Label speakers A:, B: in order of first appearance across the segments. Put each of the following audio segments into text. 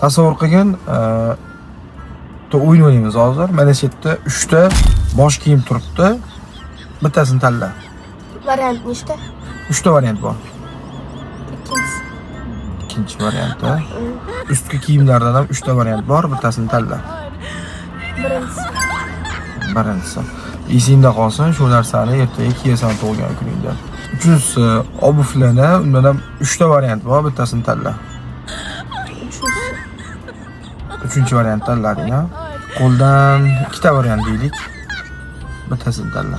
A: Tasavvur qilgin, o'yin o'ynaymiz hozir. Mana shu yerda 3 ta bosh kiyim turibdi. Bittasini tanla.
B: Variant nechta?
A: 3 ta variant bor.
B: Ikkinchisi.
A: Ikkinchi variantda ustki kiyimlardan ham 3 ta variant bor, bittasini tanla. Birinchisi. Esingda qolsin, shu narsani ertaga kiyasan tug'ilgan kuningda. Uchinchisi, obuvlarni, undan ham 3 ta variant bor, bittasini tanla. Uchinchi variant tanlading, ha? Qo'ldan 2 ta variant deylik. Bittasini tanla.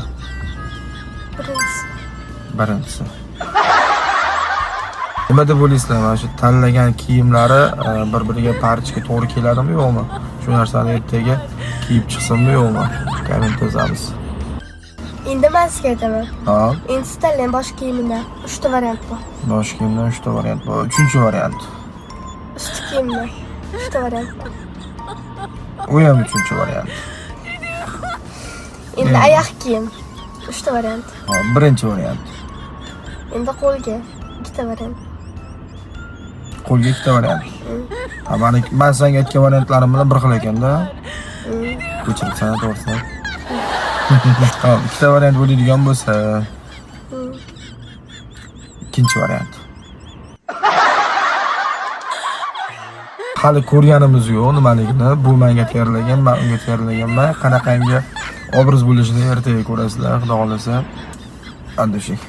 A: Birinchisi. Nima deb o'ylaysizlar? Mana shu tanlagan kiyimlari bir-biriga parchga to'g'ri keladimi, yo'qmi? Shu narsani ertaga kiyib chiqsinmi, yo'qmi? Komment yozamiz.
B: Endi men sizga aytaman.
A: Ha?
B: Endi siz tanlang bosh kiyimdan 3 ta variant bor.
A: Bosh kiyimdan 3 ta variant bor. Uchinchi variant.
B: Ustki kiyimdan 3 ta variant bor.
A: U ham uchinchi variant.
B: Endi oyoq kiyim 3 ta variant.
A: Ha, birinchi variant.
B: Endi qo'lga 2 ta variant.
A: Qo'lga 2 ta variant. Ha, men senga aytgan variantlarim bilan bir xil ekanda. Ko'chirib to'g'risi. Tamam, 2 ta variant bo'ladigan bo'lsa, ikkinchi variant. Hali ko'rganimiz yo'q nimaligini. Bu menga tayyorlagan, men unga tayyorlaganman. Qanaqangi obraz bo'lishini ertaga ko'rasizlar, xudo xolasa. Andoshing.